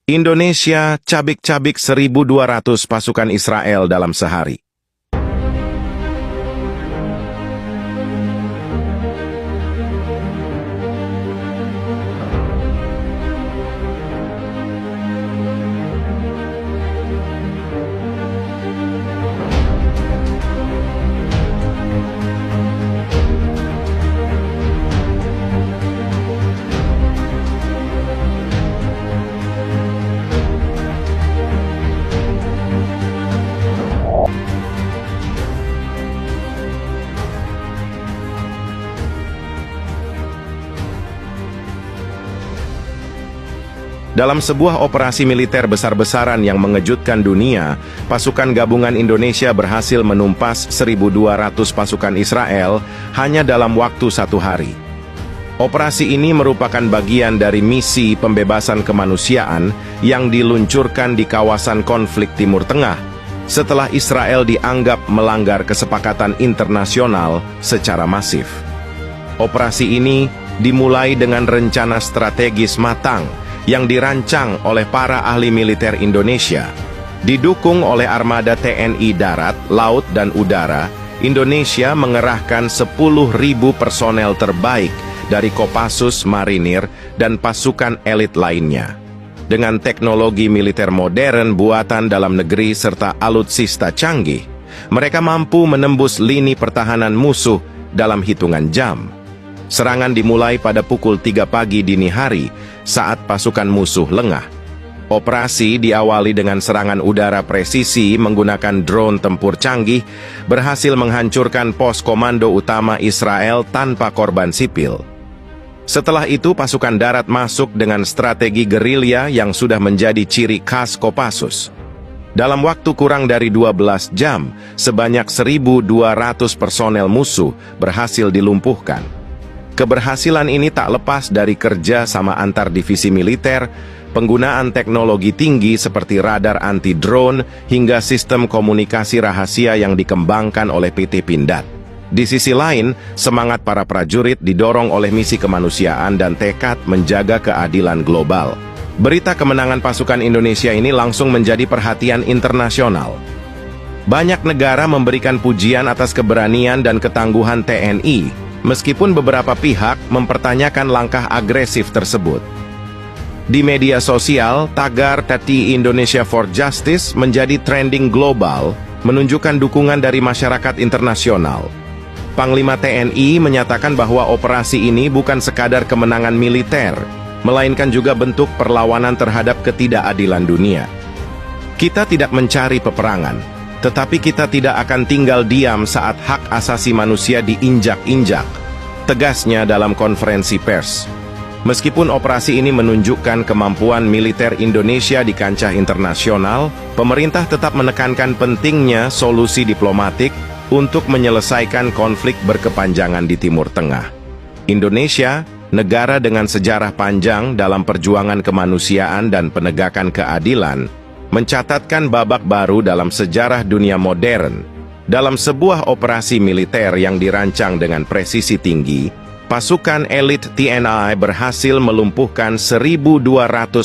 Indonesia cabik-cabik 1.200 pasukan Israel dalam sehari. Dalam sebuah operasi militer besar-besaran yang mengejutkan dunia, pasukan gabungan Indonesia berhasil menumpas 1.200 pasukan Israel hanya dalam waktu 1 hari. Operasi ini merupakan bagian dari misi pembebasan kemanusiaan yang diluncurkan di kawasan konflik Timur Tengah, setelah Israel dianggap melanggar kesepakatan internasional secara masif. Operasi ini dimulai dengan rencana strategis matang yang dirancang oleh para ahli militer Indonesia. Didukung oleh armada TNI darat, laut, dan udara, Indonesia mengerahkan 10.000 personel terbaik dari Kopassus, Marinir, dan pasukan elit lainnya. Dengan teknologi militer modern buatan dalam negeri serta alutsista canggih, mereka mampu menembus lini pertahanan musuh dalam hitungan jam. Serangan dimulai pada pukul 3 pagi dini hari saat pasukan musuh lengah. Operasi diawali dengan serangan udara presisi menggunakan drone tempur canggih, berhasil menghancurkan pos komando utama Israel tanpa korban sipil. Setelah itu pasukan darat masuk dengan strategi gerilya yang sudah menjadi ciri khas Kopassus. Dalam waktu kurang dari 12 jam, sebanyak 1.200 personel musuh berhasil dilumpuhkan. Keberhasilan ini tak lepas dari kerja sama antar divisi militer, penggunaan teknologi tinggi seperti radar anti-drone, hingga sistem komunikasi rahasia yang dikembangkan oleh PT Pindad. Di sisi lain, semangat para prajurit didorong oleh misi kemanusiaan dan tekad menjaga keadilan global. Berita kemenangan pasukan Indonesia ini langsung menjadi perhatian internasional. Banyak negara memberikan pujian atas keberanian dan ketangguhan TNI, meskipun beberapa pihak mempertanyakan langkah agresif tersebut. Di media sosial, tagar TTI Indonesia for Justice menjadi trending global, menunjukkan dukungan dari masyarakat internasional. Panglima TNI menyatakan bahwa operasi ini bukan sekadar kemenangan militer, melainkan juga bentuk perlawanan terhadap ketidakadilan dunia. Kita tidak mencari peperangan, tetapi kita tidak akan tinggal diam saat hak asasi manusia diinjak-injak, tegasnya dalam konferensi pers. Meskipun operasi ini menunjukkan kemampuan militer Indonesia di kancah internasional, pemerintah tetap menekankan pentingnya solusi diplomatik untuk menyelesaikan konflik berkepanjangan di Timur Tengah. Indonesia, negara dengan sejarah panjang dalam perjuangan kemanusiaan dan penegakan keadilan, mencatatkan babak baru dalam sejarah dunia modern. Dalam sebuah operasi militer yang dirancang dengan presisi tinggi, pasukan elit TNI berhasil melumpuhkan 1.200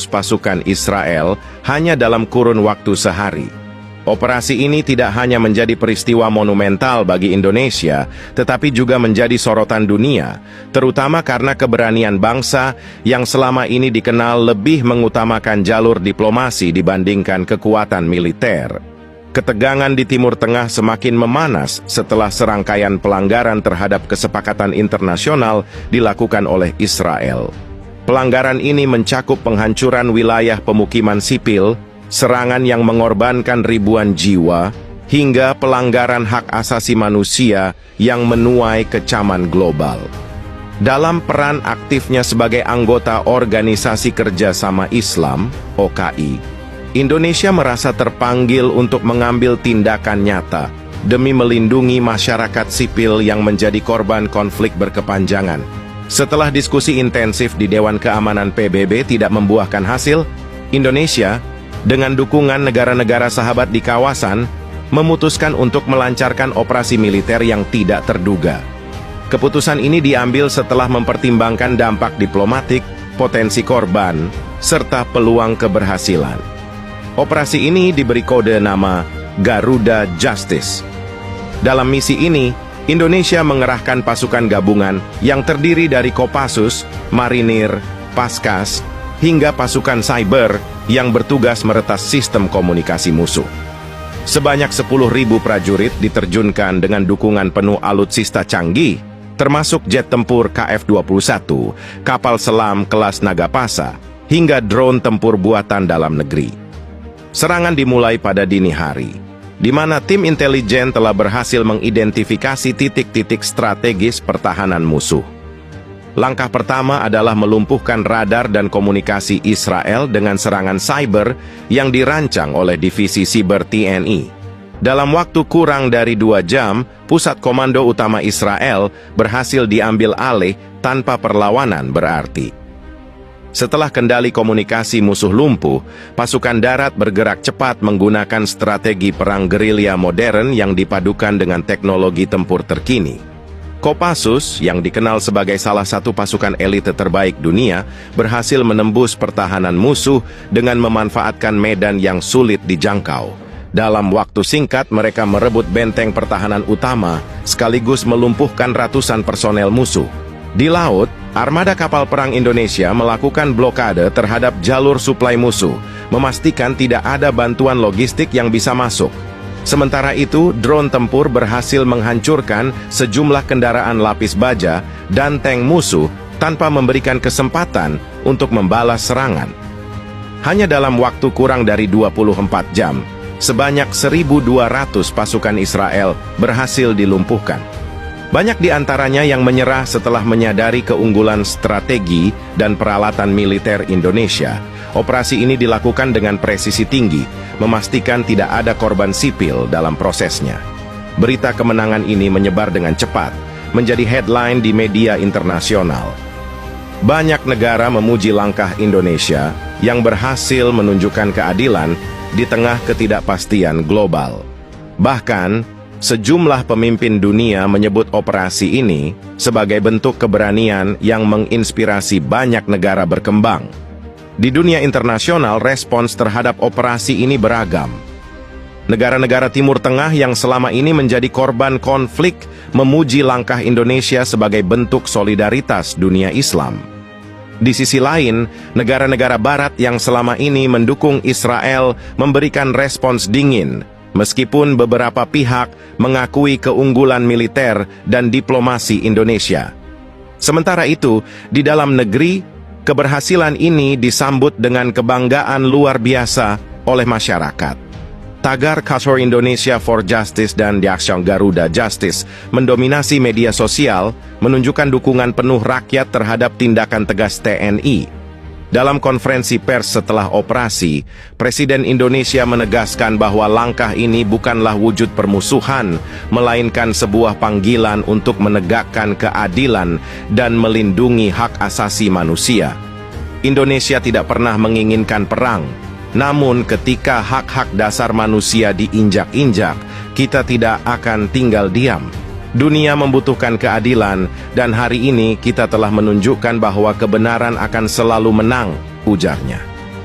pasukan Israel hanya dalam kurun waktu sehari. Operasi ini tidak hanya menjadi peristiwa monumental bagi Indonesia, tetapi juga menjadi sorotan dunia, terutama karena keberanian bangsa yang selama ini dikenal lebih mengutamakan jalur diplomasi dibandingkan kekuatan militer. Ketegangan di Timur Tengah semakin memanas setelah serangkaian pelanggaran terhadap kesepakatan internasional dilakukan oleh Israel. Pelanggaran ini mencakup penghancuran wilayah pemukiman sipil, serangan yang mengorbankan ribuan jiwa, hingga pelanggaran hak asasi manusia yang menuai kecaman global. Dalam peran aktifnya sebagai anggota Organisasi Kerjasama Islam, OKI, Indonesia merasa terpanggil untuk mengambil tindakan nyata demi melindungi masyarakat sipil yang menjadi korban konflik berkepanjangan. Setelah diskusi intensif di Dewan Keamanan PBB tidak membuahkan hasil, Indonesia, dengan dukungan negara-negara sahabat di kawasan, memutuskan untuk melancarkan operasi militer yang tidak terduga. Keputusan ini diambil setelah mempertimbangkan dampak diplomatik, potensi korban, serta peluang keberhasilan. Operasi ini diberi kode nama Garuda Justice. Dalam misi ini, Indonesia mengerahkan pasukan gabungan yang terdiri dari Kopassus, Marinir, Paskas, hingga pasukan cyber yang bertugas meretas sistem komunikasi musuh. Sebanyak 10.000 prajurit diterjunkan dengan dukungan penuh alutsista canggih, termasuk jet tempur KF-21, kapal selam kelas Nagapasa, hingga drone tempur buatan dalam negeri. Serangan dimulai pada dini hari, di mana tim intelijen telah berhasil mengidentifikasi titik-titik strategis pertahanan musuh. Langkah pertama adalah melumpuhkan radar dan komunikasi Israel dengan serangan cyber yang dirancang oleh Divisi Siber TNI. Dalam waktu kurang dari 2 jam, pusat komando utama Israel berhasil diambil alih tanpa perlawanan berarti. Setelah kendali komunikasi musuh lumpuh, pasukan darat bergerak cepat menggunakan strategi perang gerilya modern yang dipadukan dengan teknologi tempur terkini. Kopassus, yang dikenal sebagai salah satu pasukan elite terbaik dunia, berhasil menembus pertahanan musuh dengan memanfaatkan medan yang sulit dijangkau. Dalam waktu singkat, mereka merebut benteng pertahanan utama, sekaligus melumpuhkan ratusan personel musuh. Di laut, armada kapal perang Indonesia melakukan blokade terhadap jalur suplai musuh, memastikan tidak ada bantuan logistik yang bisa masuk. Sementara itu, drone tempur berhasil menghancurkan sejumlah kendaraan lapis baja dan tank musuh tanpa memberikan kesempatan untuk membalas serangan. Hanya dalam waktu kurang dari 24 jam, sebanyak 1.200 pasukan Israel berhasil dilumpuhkan. Banyak di antaranya yang menyerah setelah menyadari keunggulan strategi dan peralatan militer Indonesia. Operasi ini dilakukan dengan presisi tinggi, memastikan tidak ada korban sipil dalam prosesnya. Berita kemenangan ini menyebar dengan cepat, menjadi headline di media internasional. Banyak negara memuji langkah Indonesia yang berhasil menunjukkan keadilan di tengah ketidakpastian global. Bahkan, sejumlah pemimpin dunia menyebut operasi ini sebagai bentuk keberanian yang menginspirasi banyak negara berkembang. Di dunia internasional, respons terhadap operasi ini beragam. Negara-negara Timur Tengah yang selama ini menjadi korban konflik memuji langkah Indonesia sebagai bentuk solidaritas dunia Islam. Di sisi lain, negara-negara Barat yang selama ini mendukung Israel memberikan respons dingin, meskipun beberapa pihak mengakui keunggulan militer dan diplomasi Indonesia. Sementara itu, di dalam negeri, keberhasilan ini disambut dengan kebanggaan luar biasa oleh masyarakat. Tagar Kasur Indonesia for Justice dan Action Garuda Justice mendominasi media sosial, menunjukkan dukungan penuh rakyat terhadap tindakan tegas TNI. Dalam konferensi pers setelah operasi, Presiden Indonesia menegaskan bahwa langkah ini bukanlah wujud permusuhan, melainkan sebuah panggilan untuk menegakkan keadilan dan melindungi hak asasi manusia. Indonesia tidak pernah menginginkan perang, namun ketika hak-hak dasar manusia diinjak-injak, kita tidak akan tinggal diam. Dunia membutuhkan keadilan, dan hari ini kita telah menunjukkan bahwa kebenaran akan selalu menang, ujarnya.